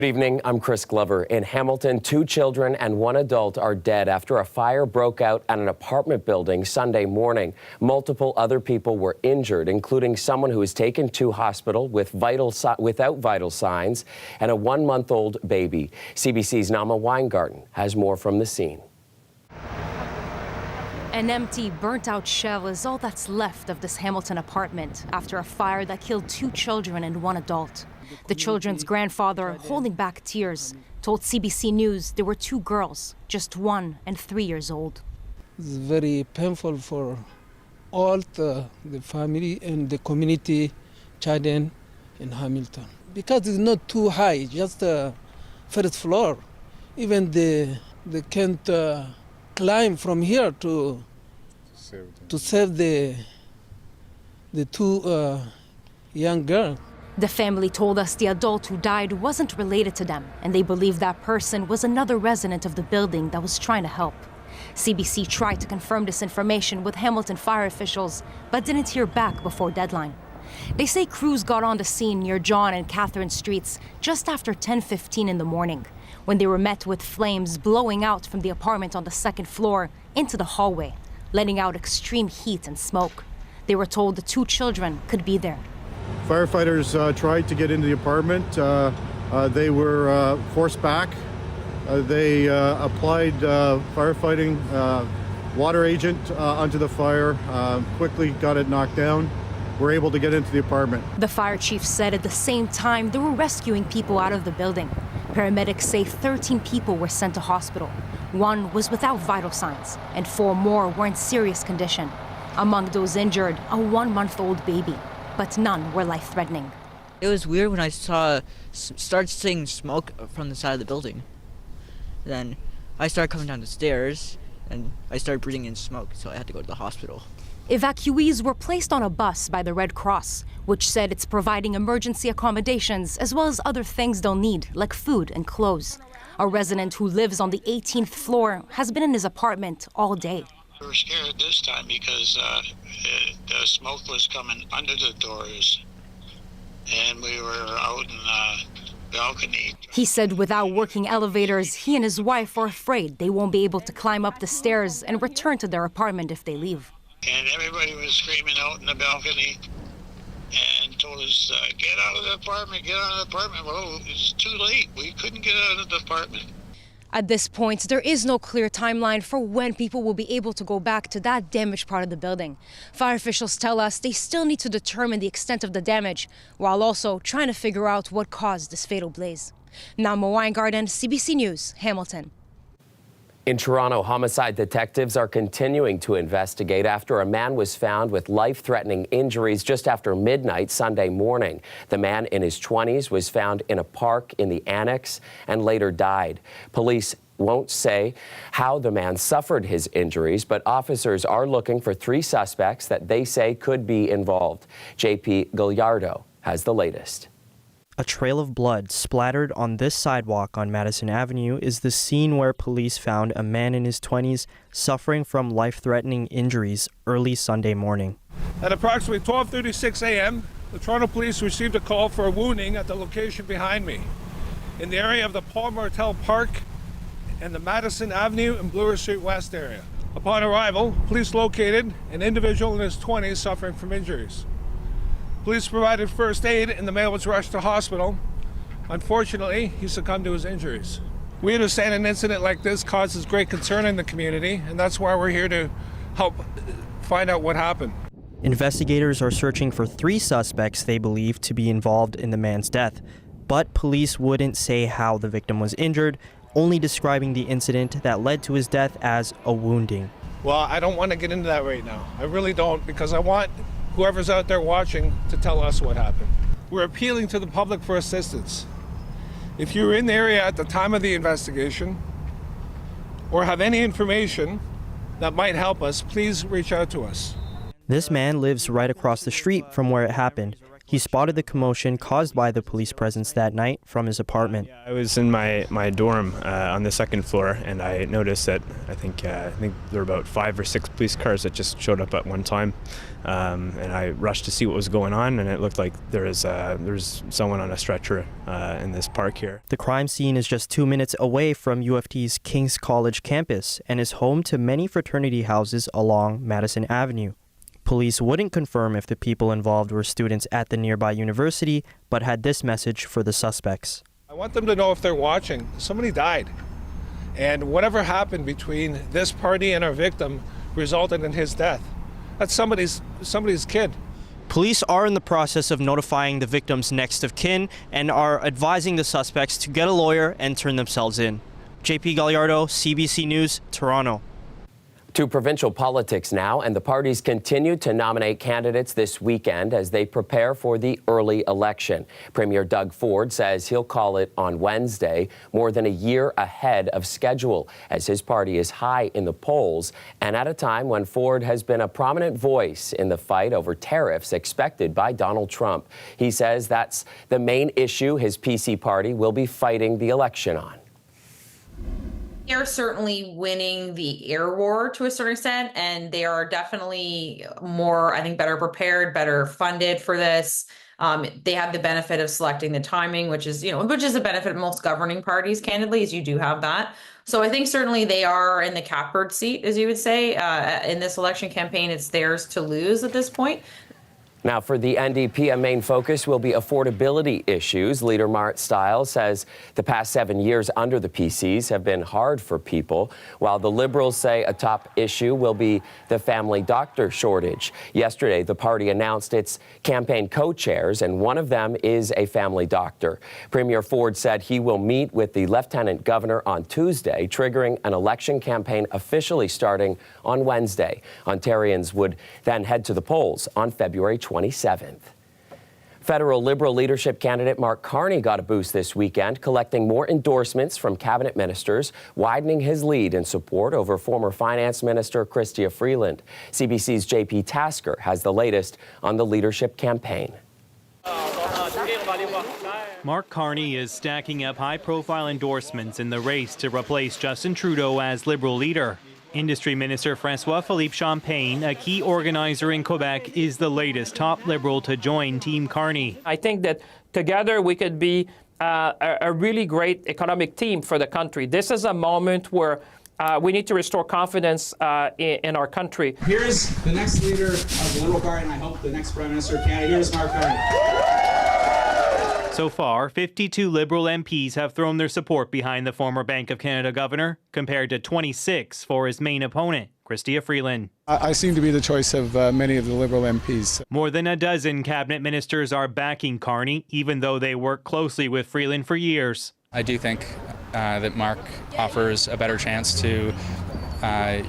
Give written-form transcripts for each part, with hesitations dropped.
Good evening, I'm Chris Glover. In Hamilton, 2 children and 1 adult are dead after a fire broke out at an apartment building Sunday morning. Multiple other people were injured, including someone who was taken to hospital without vital signs and a 1-month-old baby. CBC's Nama Weingarten has more from the scene. An empty, burnt-out shell is all that's left of this Hamilton apartment after a fire that killed 2 children and 1 adult. The children's grandfather, holding back tears, told CBC News there were 2 girls, just 1 and 3 years old. It's very painful for all the family and the community, Chadden in Hamilton. Because it's not too high, just the first floor. Even they can't climb from here to save the 2 young girls. The family told us the adult who died wasn't related to them, and they believe that person was another resident of the building that was trying to help. CBC tried to confirm this information with Hamilton fire officials, but didn't hear back before deadline. They say crews got on the scene near John and Catherine Streets just after 10:15 in the morning, when they were met with flames blowing out from the apartment on the 2nd floor into the hallway, letting out extreme heat and smoke. They were told the 2 children could be there. Firefighters tried to get into the apartment. They were forced back. They applied firefighting water agent onto the fire, quickly got it knocked down. Were able to get into the apartment. The fire chief said at the same time they were rescuing people out of the building. Paramedics say 13 people were sent to hospital. 1 was without vital signs, and 4 more were in serious condition. Among those injured, a 1-month-old baby. But none were life-threatening. It was weird when I started seeing smoke from the side of the building. Then I started coming down the stairs, and I started breathing in smoke, so I had to go to the hospital. Evacuees were placed on a bus by the Red Cross, which said it's providing emergency accommodations as well as other things they'll need, like food and clothes. A resident who lives on the 18th floor has been in his apartment all day. We were scared this time because the smoke was coming under the doors, and we were out in the balcony. He said without working elevators, he and his wife are afraid they won't be able to climb up the stairs and return to their apartment if they leave. And everybody was screaming out in the balcony and told us, get out of the apartment, get out of the apartment. Well, it's too late. We couldn't get out of the apartment. At this point, there is no clear timeline for when people will be able to go back to that damaged part of the building. Fire officials tell us they still need to determine the extent of the damage, while also trying to figure out what caused this fatal blaze. Nama Weingarten, CBC News, Hamilton. In Toronto, homicide detectives are continuing to investigate after a man was found with life-threatening injuries just after midnight Sunday morning. The man in his 20s was found in a park in the Annex and later died. Police won't say how the man suffered his injuries, but officers are looking for 3 suspects that they say could be involved. JP Gallardo has the latest. A trail of blood splattered on this sidewalk on Madison Avenue is the scene where police found a man in his 20s suffering from life-threatening injuries early Sunday morning. At approximately 12:36 a.m., the Toronto Police received a call for a wounding at the location behind me, in the area of the Paul Martel Park and the Madison Avenue and Bloor Street West area. Upon arrival, police located an individual in his 20s suffering from injuries. Police provided first aid and the male was rushed to hospital. Unfortunately, he succumbed to his injuries. We understand an incident like this causes great concern in the community, and that's why we're here to help find out what happened. Investigators are searching for 3 suspects they believe to be involved in the man's death, but police wouldn't say how the victim was injured, only describing the incident that led to his death as a wounding. Well, I don't want to get into that right now. I really don't, because I want whoever's out there watching to tell us what happened. We're appealing to the public for assistance. If you were in the area at the time of the investigation or have any information that might help us, please reach out to us. This man lives right across the street from where it happened. He spotted the commotion caused by the police presence that night from his apartment. Yeah, I was in my dorm on the second floor, and I noticed that I think there were about 5 or 6 police cars that just showed up at one time, and I rushed to see what was going on, and it looked like there was someone on a stretcher in this park here. The crime scene is just 2 minutes away from U of T's King's College campus and is home to many fraternity houses along Madison Avenue. Police wouldn't confirm if the people involved were students at the nearby university, but had this message for the suspects. I want them to know, if they're watching, somebody died. And whatever happened between this party and our victim resulted in his death. That's somebody's kid. Police are in the process of notifying the victim's next of kin and are advising the suspects to get a lawyer and turn themselves in. JP Gallardo, CBC News, Toronto. To provincial politics now, and the parties continue to nominate candidates this weekend as they prepare for the early election. Premier Doug Ford says he'll call it on Wednesday, more than a year ahead of schedule, as his party is high in the polls and at a time when Ford has been a prominent voice in the fight over tariffs expected by Donald Trump. He says that's the main issue his PC party will be fighting the election on. They're certainly winning the air war to a certain extent, and they are definitely more, I think, better prepared, better funded for this. They have the benefit of selecting the timing, which is a benefit of most governing parties, candidly, is you do have that. So I think certainly they are in the catbird seat, as you would say. In this election campaign, it's theirs to lose at this point. Now, for the NDP, a main focus will be affordability issues. Leader Mart Stiles says the past 7 years under the PCs have been hard for people, while the Liberals say a top issue will be the family doctor shortage. Yesterday, the party announced its campaign co-chairs, and one of them is a family doctor. Premier Ford said he will meet with the Lieutenant Governor on Tuesday, triggering an election campaign officially starting on Wednesday. Ontarians would then head to the polls on February 27th. Federal Liberal leadership candidate Mark Carney got a boost this weekend, collecting more endorsements from cabinet ministers, widening his lead in support over former Finance Minister Chrystia Freeland. CBC's JP Tasker has the latest on the leadership campaign. Mark Carney is stacking up high-profile endorsements in the race to replace Justin Trudeau as Liberal leader. Industry Minister François-Philippe Champagne, a key organizer in Quebec, is the latest top Liberal to join Team Carney. I think that together we could be a really great economic team for the country. This is a moment where we need to restore confidence in our country. Here's the next leader of the Liberal Party, and I hope the next Prime Minister of Canada. Here's Mark Carney. So far, 52 Liberal MPs have thrown their support behind the former Bank of Canada governor, compared to 26 for his main opponent, Chrystia Freeland. I seem to be the choice of many of the Liberal MPs. More than a dozen cabinet ministers are backing Carney, even though they work closely with Freeland for years. I do think that Mark offers a better chance to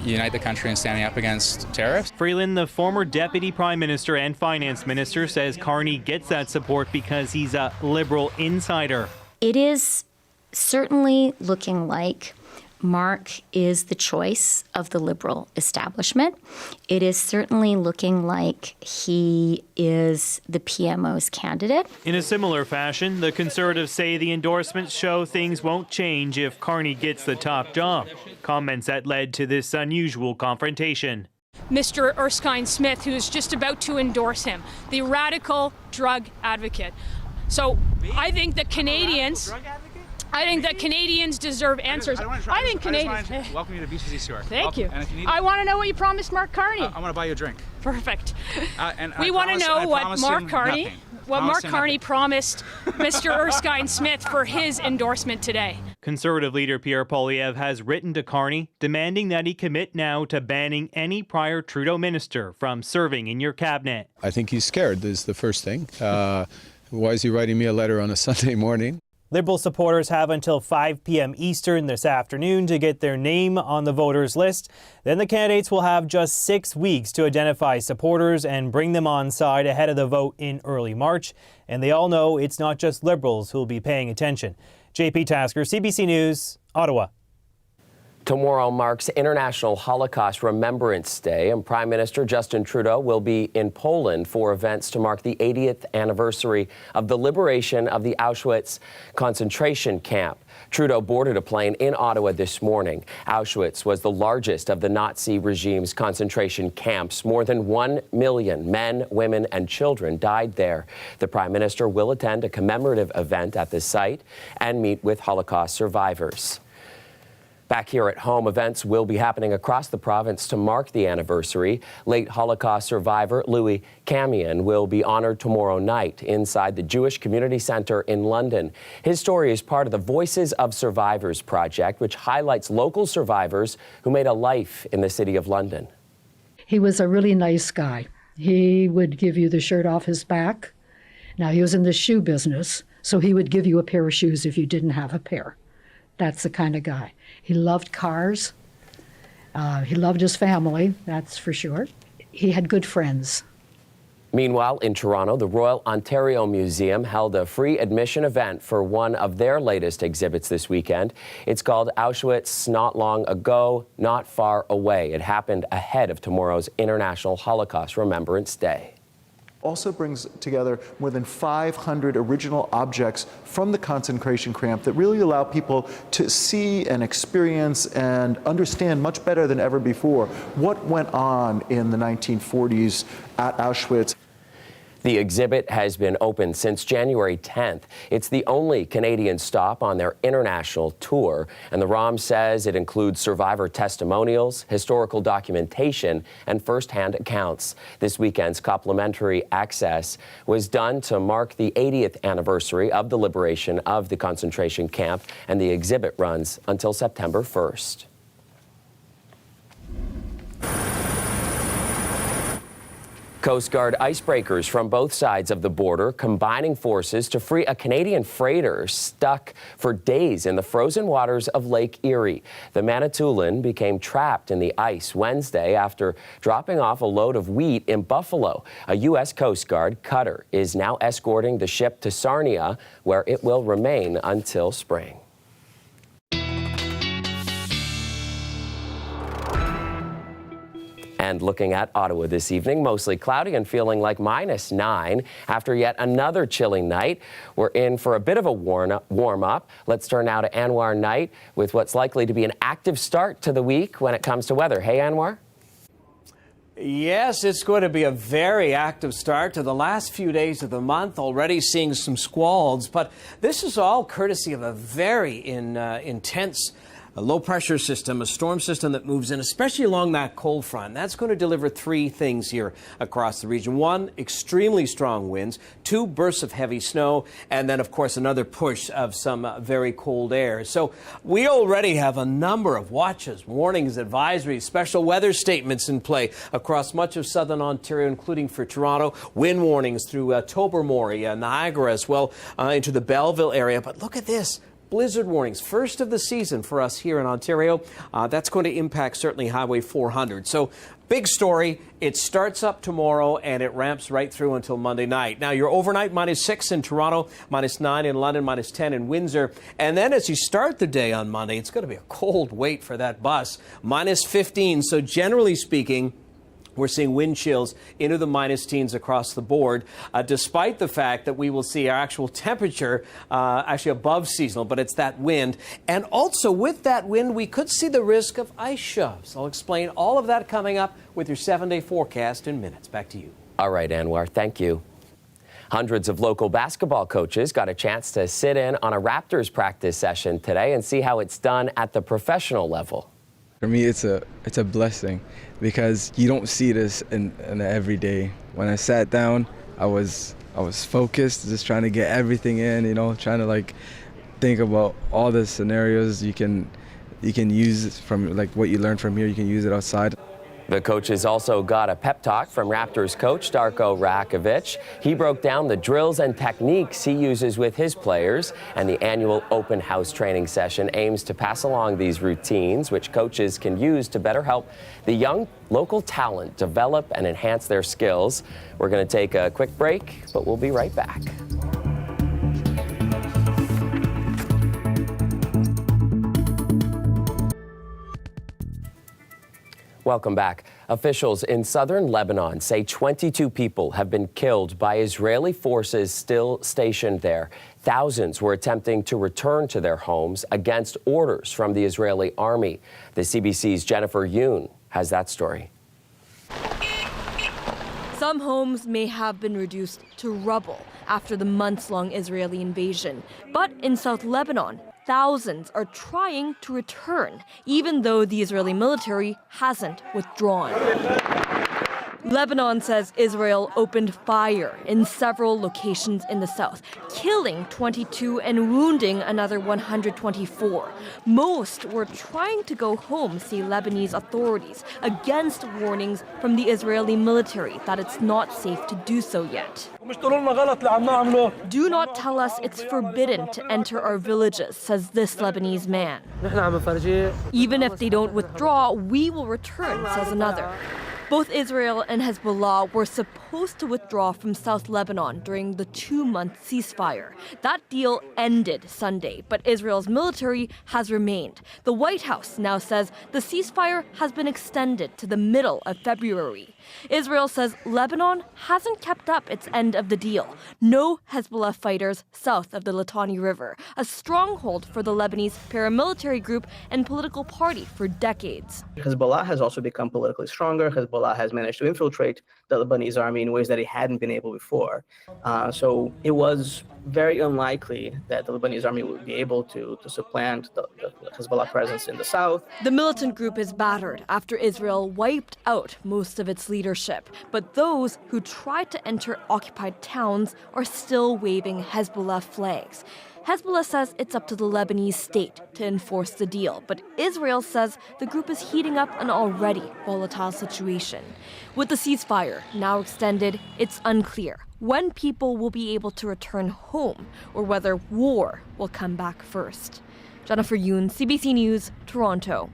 unite the country in standing up against tariffs. Freeland, the former Deputy Prime Minister and Finance Minister, says Carney gets that support because he's a Liberal insider. It is certainly looking like Mark is the choice of the Liberal establishment. It is certainly looking like he is the PMO's candidate. In a similar fashion, the Conservatives say the endorsements show things won't change if Carney gets the top job. Comments that led to this unusual confrontation. Mr. Erskine Smith, who is just about to endorse him, the radical drug advocate. So I think that Canadians deserve answers. I think Canadians. Welcome you to BCC store. Thank you. I want to know what you promised Mark Carney. I want to buy you a drink. Perfect. We want to know what Mark Carney promised Mr. Erskine Smith for his endorsement today. Conservative leader Pierre Poilievre has written to Carney demanding that he commit now to banning any prior Trudeau minister from serving in your cabinet. I think he's scared is the first thing. Why is he writing me a letter on a Sunday morning? Liberal supporters have until 5 p.m. Eastern this afternoon to get their name on the voters list. Then the candidates will have just 6 weeks to identify supporters and bring them on side ahead of the vote in early March. And they all know it's not just Liberals who'll be paying attention. JP Tasker, CBC News, Ottawa. Tomorrow marks International Holocaust Remembrance Day, and Prime Minister Justin Trudeau will be in Poland for events to mark the 80th anniversary of the liberation of the Auschwitz concentration camp. Trudeau boarded a plane in Ottawa this morning. Auschwitz was the largest of the Nazi regime's concentration camps. More than 1 million men, women, and children died there. The Prime Minister will attend a commemorative event at the site and meet with Holocaust survivors. Back here at home, events will be happening across the province to mark the anniversary. Late Holocaust survivor Louis Camion will be honored tomorrow night inside the Jewish Community Centre in London. His story is part of the Voices of Survivors project, which highlights local survivors who made a life in the City of London. He was a really nice guy. He would give you the shirt off his back. Now, he was in the shoe business, so he would give you a pair of shoes if you didn't have a pair. That's the kind of guy. He loved cars. He loved his family, that's for sure. He had good friends. Meanwhile, in Toronto, the Royal Ontario Museum held a free admission event for one of their latest exhibits this weekend. It's called Auschwitz Not Long Ago, Not Far Away. It happened ahead of tomorrow's International Holocaust Remembrance Day. Also brings together more than 500 original objects from the concentration camp that really allow people to see and experience and understand much better than ever before what went on in the 1940s at Auschwitz. The exhibit has been open since January 10th. It's the only Canadian stop on their international tour, and the ROM says it includes survivor testimonials, historical documentation, and first-hand accounts. This weekend's complimentary access was done to mark the 80th anniversary of the liberation of the concentration camp, and the exhibit runs until September 1st. Coast Guard icebreakers from both sides of the border combining forces to free a Canadian freighter stuck for days in the frozen waters of Lake Erie. The Manitoulin became trapped in the ice Wednesday after dropping off a load of wheat in Buffalo. A U.S. Coast Guard cutter is now escorting the ship to Sarnia, where it will remain until spring. And looking at Ottawa this evening, mostly cloudy and feeling like -9 after yet another chilling night. We're in for a bit of a warm-up. Let's turn now to Anwar Knight with what's likely to be an active start to the week when it comes to weather. Hey, Anwar? Yes, it's going to be a very active start to the last few days of the month, already seeing some squalls, but this is all courtesy of a very intense low-pressure system, a storm system that moves in, especially along that cold front. That's going to deliver three things here across the region. One, extremely strong winds. Two, bursts of heavy snow. And then, of course, another push of some very cold air. So we already have a number of watches, warnings, advisories, special weather statements in play across much of southern Ontario, including for Toronto. Wind warnings through Tobermory, Niagara, as well into the Belleville area. But look at this. Blizzard warnings, first of the season for us here in Ontario. That's going to impact certainly Highway 400. So big story. It starts up tomorrow and it ramps right through until Monday night. Now your overnight -6 in Toronto, -9 in London, -10 in Windsor. And then as you start the day on Monday, it's going to be a cold wait for that bus. -15. So generally speaking, we're seeing wind chills into the -teens across the board, despite the fact that we will see our actual temperature actually above seasonal, but it's that wind. And also with that wind, we could see the risk of ice shoves. I'll explain all of that coming up with your 7-day forecast in minutes. Back to you. All right, Anwar, thank you. Hundreds of local basketball coaches got a chance to sit in on a Raptors practice session today and see how it's done at the professional level. For me, it's a blessing because you don't see this in every day. When I sat down, I was focused, just trying to get everything in, trying to think about all the scenarios you can use from what you learn from here. You can use it outside. The coaches also got a pep talk from Raptors coach Darko Rakovic. He broke down the drills and techniques he uses with his players, and the annual open house training session aims to pass along these routines, which coaches can use to better help the young local talent develop and enhance their skills. We're going to take a quick break, but we'll be right back. Welcome back. Officials in southern Lebanon say 22 people have been killed by Israeli forces still stationed there. Thousands were attempting to return to their homes against orders from the Israeli army. The CBC's Jennifer Yoon has that story. Some homes may have been reduced to rubble after the months-long Israeli invasion. But in South Lebanon, thousands are trying to return, even though the Israeli military hasn't withdrawn. Lebanon says Israel opened fire in several locations in the south, killing 22 and wounding another 124. Most were trying to go home, say Lebanese authorities, against warnings from the Israeli military that it's not safe to do so yet. Do not tell us it's forbidden to enter our villages, says this Lebanese man. Even if they don't withdraw, we will return, says another. Both Israel and Hezbollah were supposed to withdraw from South Lebanon during the 2-month ceasefire. That deal ended Sunday, but Israel's military has remained. The White House now says the ceasefire has been extended to the middle of February. Israel says Lebanon hasn't kept up its end of the deal. No Hezbollah fighters south of the Litani River, a stronghold for the Lebanese paramilitary group and political party for decades. Hezbollah has also become politically stronger. Hezbollah has managed to infiltrate the Lebanese army in ways that it hadn't been able before. So it was very unlikely that the Lebanese army would be able to supplant the Hezbollah presence in the south. The militant group is battered after Israel wiped out most of its leadership. But those who tried to enter occupied towns are still waving Hezbollah flags. Hezbollah says it's up to the Lebanese state to enforce the deal, but Israel says the group is heating up an already volatile situation. With the ceasefire now extended, it's unclear when people will be able to return home or whether war will come back first. Jennifer Yoon, CBC News, Toronto.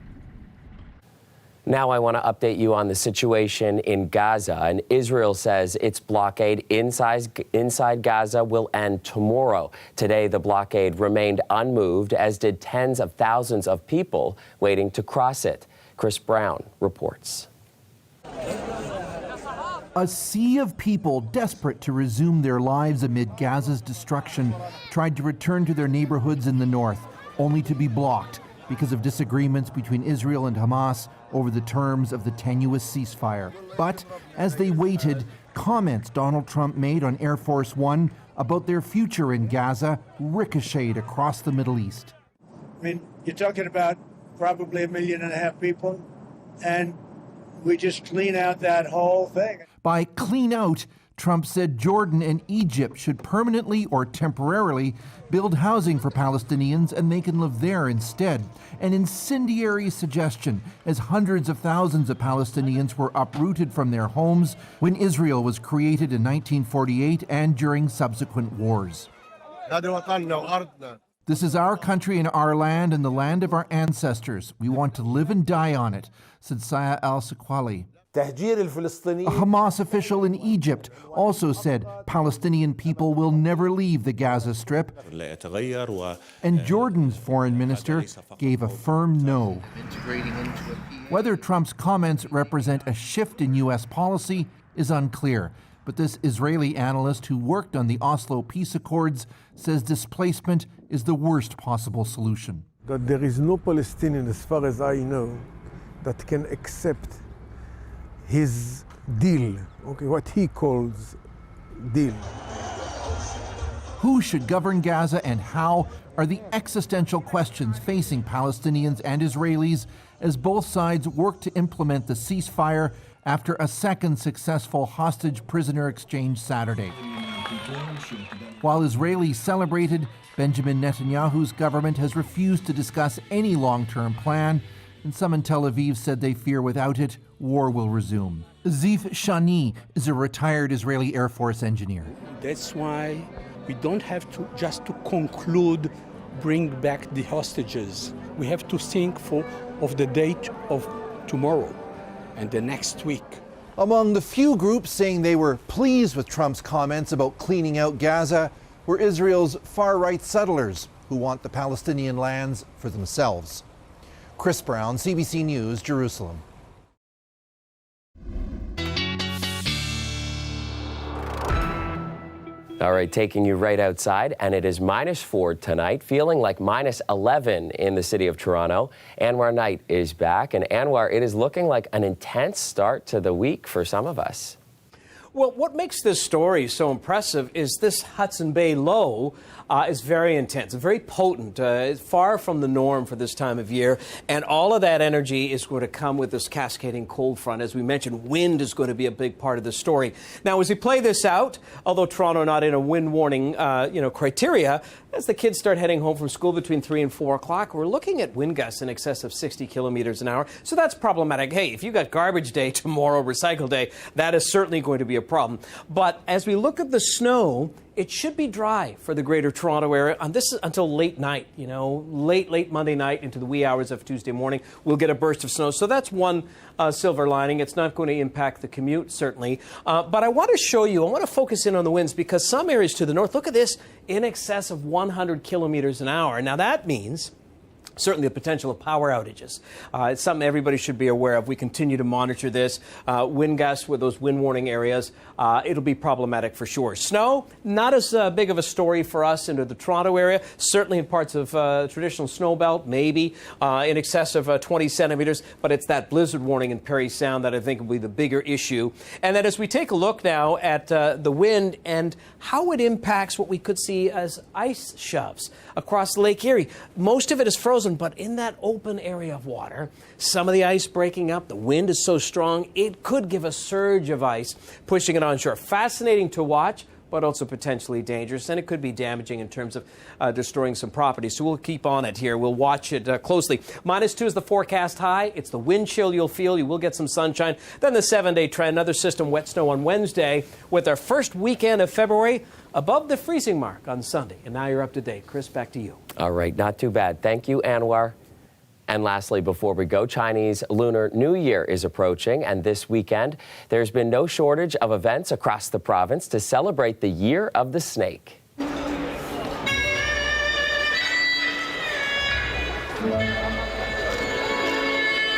Now I want to update you on the situation in Gaza. And Israel says its blockade inside Gaza will end tomorrow. Today, the blockade remained unmoved, as did tens of thousands of people waiting to cross it. Chris Brown reports. A sea of people desperate to resume their lives amid Gaza's destruction tried to return to their neighborhoods in the north, only to be blocked because of disagreements between Israel and Hamas over the terms of the tenuous ceasefire. But as they waited, comments Donald Trump made on Air Force One about their future in Gaza ricocheted across the Middle East. I mean, you're talking about probably 1.5 million people, and we just clean out that whole thing. By clean out, Trump said Jordan and Egypt should permanently or temporarily build housing for Palestinians and they can live there instead. An incendiary suggestion, as hundreds of thousands of Palestinians were uprooted from their homes when Israel was created in 1948 and during subsequent wars. This is our country and our land and the land of our ancestors. We want to live and die on it, said Saya al-Sakwali. A Hamas official in Egypt also said Palestinian people will never leave the Gaza Strip. And Jordan's foreign minister gave a firm no. Whether Trump's comments represent a shift in U.S. policy is unclear. But this Israeli analyst who worked on the Oslo peace accords says displacement is the worst possible solution. That there is no Palestinian, as far as I know, that can accept his deal, what he calls deal. Who should govern Gaza and how are the existential questions facing Palestinians and Israelis as both sides work to implement the ceasefire after a second successful hostage prisoner exchange Saturday. While Israelis celebrated, Benjamin Netanyahu's government has refused to discuss any long-term plan, and some in Tel Aviv said they fear without it, war will resume. Zif Shani is a retired Israeli Air Force engineer. That's why we don't have to just to conclude, bring back the hostages. We have to think of the date of tomorrow and the next week. Among the few groups saying they were pleased with Trump's comments about cleaning out Gaza were Israel's far-right settlers who want the Palestinian lands for themselves. Chris Brown, CBC News, Jerusalem. All right, taking you right outside, and it is -4 tonight, feeling like -11 in the city of Toronto. Anwar Knight is back, and Anwar, it is looking like an intense start to the week for some of us. Well, what makes this story so impressive is this Hudson Bay low is very intense, very potent, far from the norm for this time of year. And all of that energy is going to come with this cascading cold front. As we mentioned, wind is going to be a big part of the story. Now, as we play this out, although Toronto not in a wind warning criteria, as the kids start heading home from school between 3 and 4 o'clock, we're looking at wind gusts in excess of 60 kilometers an hour. So that's problematic. Hey, if you got garbage day tomorrow, recycle day, that is certainly going to be a problem. But as we look at the snow, it should be dry for the greater Toronto area. And this is until late night, late Monday night into the wee hours of Tuesday morning. We'll get a burst of snow. So that's one silver lining. It's not going to impact the commute, certainly. But I want to focus in on the winds because some areas to the north, look at this, in excess of 100 kilometers an hour. Now that means certainly the potential of power outages. It's something everybody should be aware of. We continue to monitor this. Wind gusts with those wind warning areas, it'll be problematic for sure. Snow, not as big of a story for us into the Toronto area. Certainly in parts of traditional snow belt, maybe in excess of 20 centimeters. But it's that blizzard warning in Parry Sound that I think will be the bigger issue. And then as we take a look now at the wind and how it impacts what we could see as ice shoves across Lake Erie. Most of it is frozen, but in that open area of water, some of the ice breaking up, the wind is so strong, it could give a surge of ice pushing it onshore. Fascinating to watch, but also potentially dangerous, and it could be damaging in terms of destroying some property. So we'll keep on it here. We'll watch it closely. -2 is the forecast high. It's the wind chill you'll feel. You will get some sunshine. Then the 7-day trend, another system, wet snow on Wednesday, with our first weekend of February above the freezing mark on Sunday. And now you're up to date. Chris, back to you. All right, not too bad. Thank you, Anwar. And lastly, before we go, Chinese Lunar New Year is approaching, and this weekend there's been no shortage of events across the province to celebrate the Year of the Snake.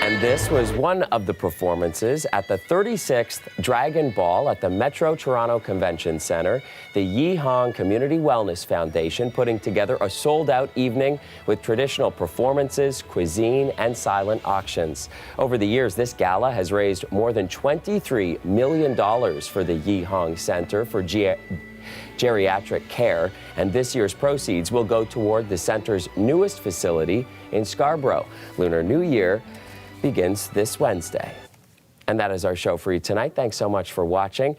And this was one of the performances at the 36th Dragon Ball at the Metro Toronto Convention Centre. The Yi Hong Community Wellness Foundation putting together a sold-out evening with traditional performances, cuisine, and silent auctions. Over the years, this gala has raised more than $23 million for the Yi Hong Centre for Geriatric Care, and this year's proceeds will go toward the center's newest facility in Scarborough. Lunar New Year begins this Wednesday. And that is our show for you tonight. Thanks so much for watching.